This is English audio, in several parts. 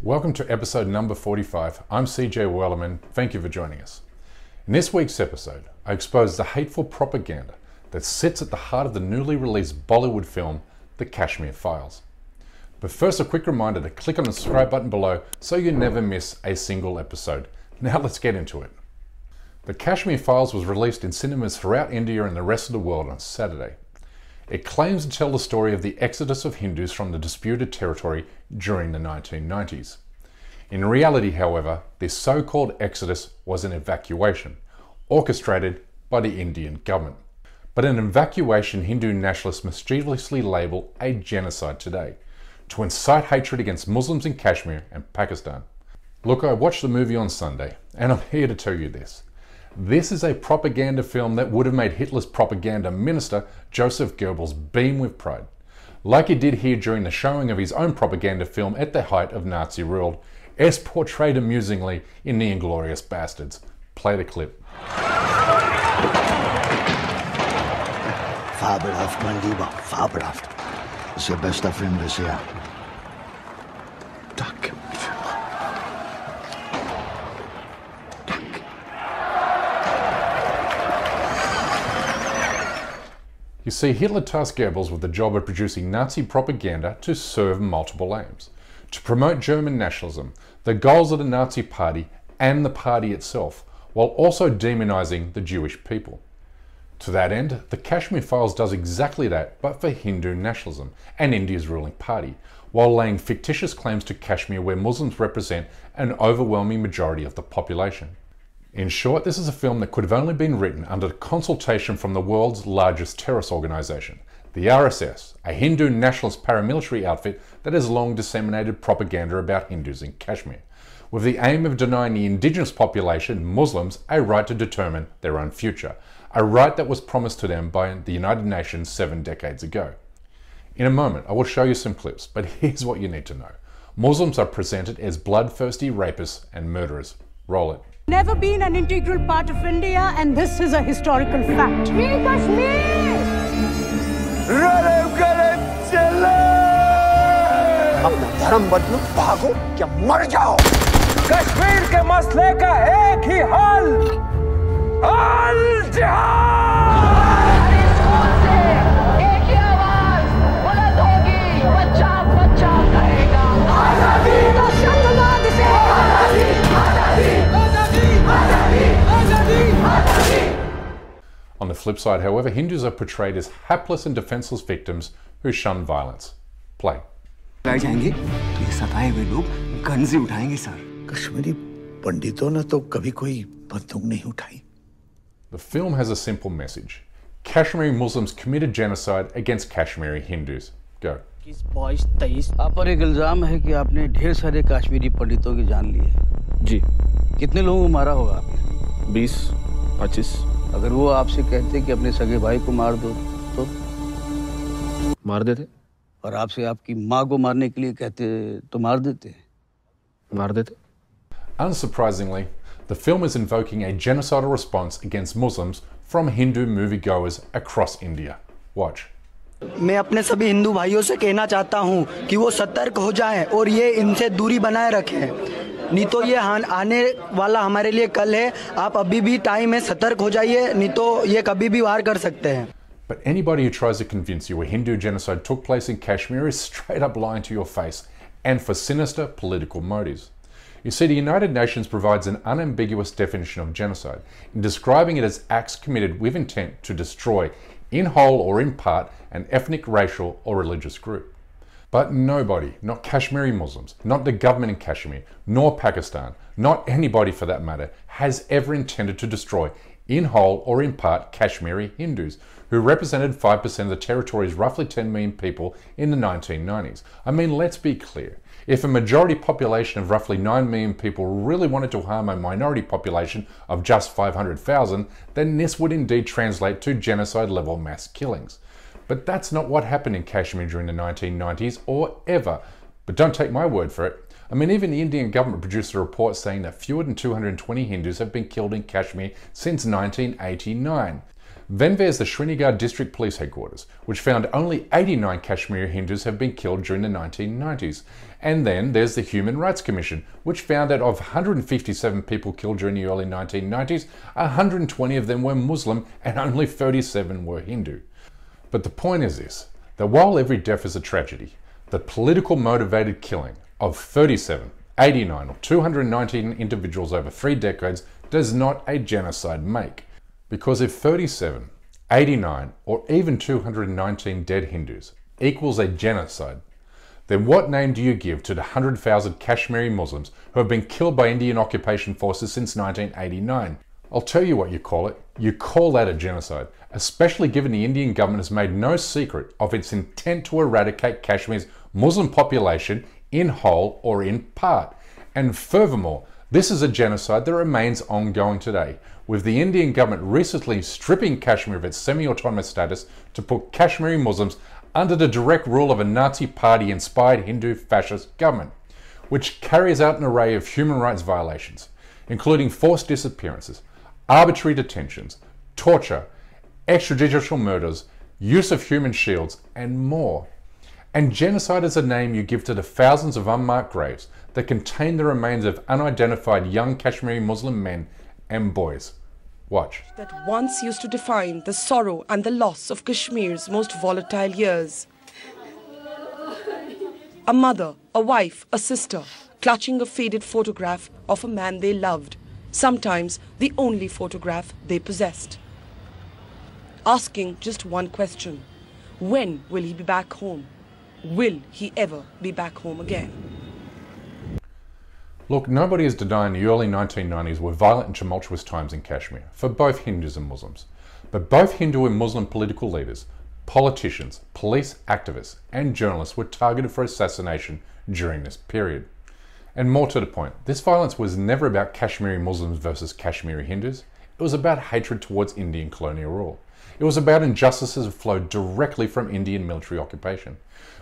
Welcome to episode number 45. I'm CJ Wellerman. Thank you for joining us. In this week's episode, I expose the hateful propaganda that sits at the heart of the newly released Bollywood film, The Kashmir Files. But first, a quick reminder to click on the subscribe button below so you never miss a single episode. Now let's get into it. The Kashmir Files was released in cinemas throughout India and the rest of the world on Saturday. It claims to tell the story of the exodus of Hindus from the disputed territory during the 1990s. In reality, however, this so-called exodus was an evacuation, orchestrated by the Indian government. But an evacuation Hindu nationalists mischievously label a genocide today, to incite hatred against Muslims in Kashmir and Pakistan. Look, I watched the movie on Sunday, and I'm here to tell you this. This is a propaganda film that would have made Hitler's propaganda minister, Joseph Goebbels, beam with pride. Like he did here during the showing of his own propaganda film at the height of Nazi rule, as portrayed amusingly in The Inglourious Bastards. Play the clip. Fabelhaft, mein Lieber, fabelhaft. Das ist Ihr bester Film bisher. Danke, mein Führer. Danke. You see, Hitler tasked Goebbels with the job of producing Nazi propaganda to serve multiple aims. To promote German nationalism, the goals of the Nazi party and the party itself, while also demonizing the Jewish people. To that end, the Kashmir Files does exactly that, but for Hindu nationalism and India's ruling party, while laying fictitious claims to Kashmir where Muslims represent an overwhelming majority of the population. In short, this is a film that could have only been written under consultation from the world's largest terrorist organization, the RSS, a Hindu nationalist paramilitary outfit that has long disseminated propaganda about Hindus in Kashmir, with the aim of denying the indigenous population, Muslims, a right to determine their own future, a right that was promised to them by the United Nations 7 decades ago. In a moment, I will show you some clips, but here's what you need to know. Muslims are presented as bloodthirsty rapists and murderers. Roll it. Never been an integral part of India, and this is a historical fact. Free Kashmir! अपना धर्म बदलो, भागो या मर जाओ। कश्मीर के मसले का एक ही हल, अल जिहाद। एक ही आवाज बुलंद होगी, बच्चा बच्चा कहेगा आजादी। तो शब्दवाद से आजादी, आजादी, आजादी, आजादी, आजादी। On the flip side, however, Hindus are portrayed as hapless and defenseless victims who shun violence. Play. जाएंगे तो ये सताए हुए लोग गन से उठाएंगे सर। कश्मीरी पंडितों ने तो कभी कोई बंदूक नहीं उठाई। The film has a simple message. Kashmiri Muslims committed genocide against Kashmiri Hindus. Go. 22-23 आप पर एक इल्जाम है कि आपने ढेर सारे कश्मीरी पंडितों की जान ली है। जी। कितने लोगों को मारा होगा आपने? 20-25। अगर वो आपसे कहते कि अपने सगे भाई को मार दो तो मार देते। और आपसे आपकी माँ को मारने के लिए कहते तो मार देते। मार देते। Unsurprisingly, the film is invoking a genocidal response against Muslims from Hindu moviegoers across India. Watch. मैं अपने सभी हिंदू भाइयों से कहना चाहता हूँ कि वो सतर्क हो जाएं और ये इनसे दूरी बनाए रखें। नहीं तो ये आने वाला हमारे लिए कल है। आप अभी भी टाइम है, सतर्क हो जाइए, नहीं तो ये कभी भी वार कर सकते हैं। But anybody who tries to convince you a Hindu genocide took place in Kashmir is straight up lying to your face, and for sinister political motives. You see, the United Nations provides an unambiguous definition of genocide in describing it as acts committed with intent to destroy, in whole or in part, an ethnic, racial or religious group. But nobody, not Kashmiri Muslims, not the government in Kashmir, nor Pakistan, not anybody for that matter, has ever intended to destroy, in whole or in part, Kashmiri Hindus, who represented 5% of the territory's roughly 10 million people in the 1990s. I mean, let's be clear. If a majority population of roughly 9 million people really wanted to harm a minority population of just 500,000, then this would indeed translate to genocide-level mass killings. But that's not what happened in Kashmir during the 1990s or ever. But don't take my word for it. I mean, even the Indian government produced a report saying that fewer than 220 Hindus have been killed in Kashmir since 1989. Then there's the Srinagar District Police Headquarters, which found only 89 Kashmiri Hindus have been killed during the 1990s. And then there's the Human Rights Commission, which found that of 157 people killed during the early 1990s, 120 of them were Muslim and only 37 were Hindu. But the point is this, that while every death is a tragedy, the political motivated killing of 37, 89 or 219 individuals over 3 decades does not a genocide make. Because if 37, 89 or even 219 dead Hindus equals a genocide, then what name do you give to the 100,000 Kashmiri Muslims who have been killed by Indian occupation forces since 1989? I'll tell you what you call it. You call that a genocide, especially given the Indian government has made no secret of its intent to eradicate Kashmir's Muslim population in whole or in part. And furthermore, this is a genocide that remains ongoing today, with the Indian government recently stripping Kashmir of its semi-autonomous status to put Kashmiri Muslims under the direct rule of a Nazi party-inspired Hindu fascist government, which carries out an array of human rights violations, including forced disappearances, arbitrary detentions, torture, extrajudicial murders, use of human shields, and more. And genocide is a name you give to the thousands of unmarked graves that contain the remains of unidentified young Kashmiri Muslim men and boys. Watch. That once used to define the sorrow and the loss of Kashmir's most volatile years. A mother, a wife, a sister, clutching a faded photograph of a man they loved, sometimes the only photograph they possessed. Asking just one question: when will he be back home? Will he ever be back home again? Look, nobody is denying the early 1990s were violent and tumultuous times in Kashmir for both Hindus and Muslims. But both Hindu and Muslim political leaders, politicians, police activists, and journalists were targeted for assassination during this period. And more to the point, this violence was never about Kashmiri Muslims versus Kashmiri Hindus. It was about hatred towards Indian colonial rule. It was about injustices that flowed directly from Indian military occupation,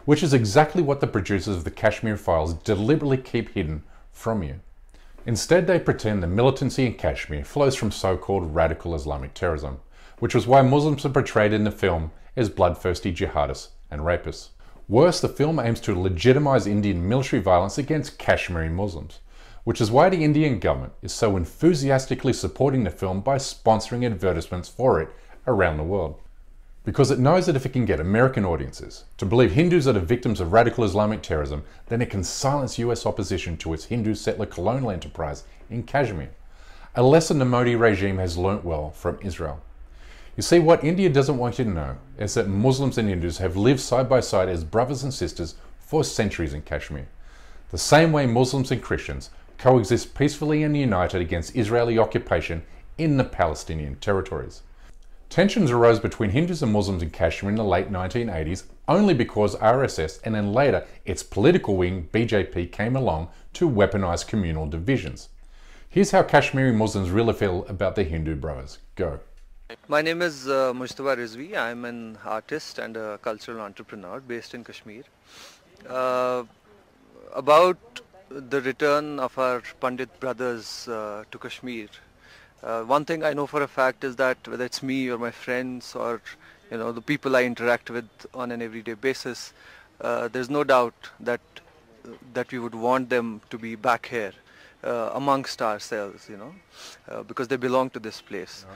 which is exactly what the producers of the Kashmir Files deliberately keep hidden from you. Instead, they pretend the militancy in Kashmir flows from so-called radical Islamic terrorism, which was why Muslims are portrayed in the film as bloodthirsty jihadists and rapists. Worse, the film aims to legitimize Indian military violence against Kashmiri Muslims, which is why the Indian government is so enthusiastically supporting the film by sponsoring advertisements for it around the world. Because it knows that if it can get American audiences to believe Hindus are the victims of radical Islamic terrorism, then it can silence US opposition to its Hindu settler colonial enterprise in Kashmir. A lesson the Modi regime has learnt well from Israel. You see, what India doesn't want you to know is that Muslims and Hindus have lived side by side as brothers and sisters for centuries in Kashmir. The same way Muslims and Christians coexist peacefully and united against Israeli occupation in the Palestinian territories. Tensions arose between Hindus and Muslims in Kashmir in the late 1980s only because RSS and then later its political wing BJP came along to weaponize communal divisions. Here's how Kashmiri Muslims really feel about their Hindu brothers. Go. My name is Mujtaba Rizvi. I'm an artist and a cultural entrepreneur based in Kashmir. About the return of our Pandit brothers to Kashmir, one thing I know for a fact is that whether it's me or my friends or the people I interact with on an everyday basis, there's no doubt that we would want them to be back here amongst ourselves, because they belong to this place.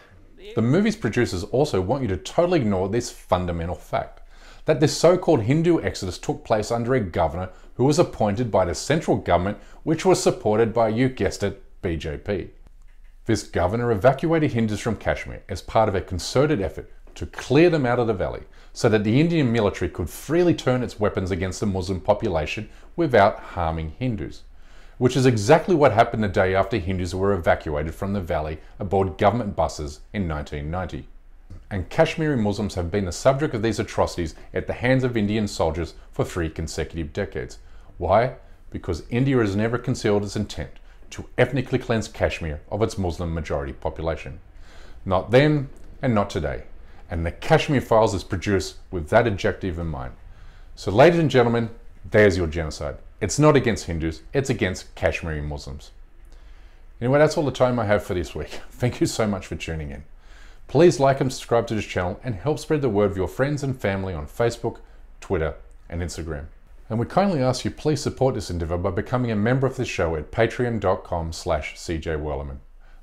The movie's producers also want you to totally ignore this fundamental fact, that this so-called Hindu exodus took place under a governor who was appointed by the central government, which was supported by, you guessed it, BJP. This governor evacuated Hindus from Kashmir as part of a concerted effort to clear them out of the valley so that the Indian military could freely turn its weapons against the Muslim population without harming Hindus, which is exactly what happened the day after Hindus were evacuated from the valley aboard government buses in 1990. And Kashmiri Muslims have been the subject of these atrocities at the hands of Indian soldiers for 3 consecutive decades. Why? Because India has never concealed its intent to ethnically cleanse Kashmir of its Muslim majority population. Not then and not today. And the Kashmir Files is produced with that objective in mind. So ladies and gentlemen, there's your genocide. It's not against Hindus, it's against Kashmiri Muslims. Anyway, that's all the time I have for this week. Thank you so much for tuning in. Please like and subscribe to this channel and help spread the word of your friends and family on Facebook, Twitter and Instagram. And we kindly ask you please support this endeavour by becoming a member of the show at patreon.com/CJWellerman.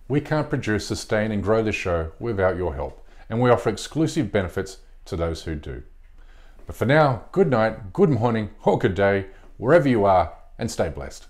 We can't produce, sustain and grow this show without your help, and we offer exclusive benefits to those who do. But for now, good night, good morning or good day, wherever you are, and stay blessed.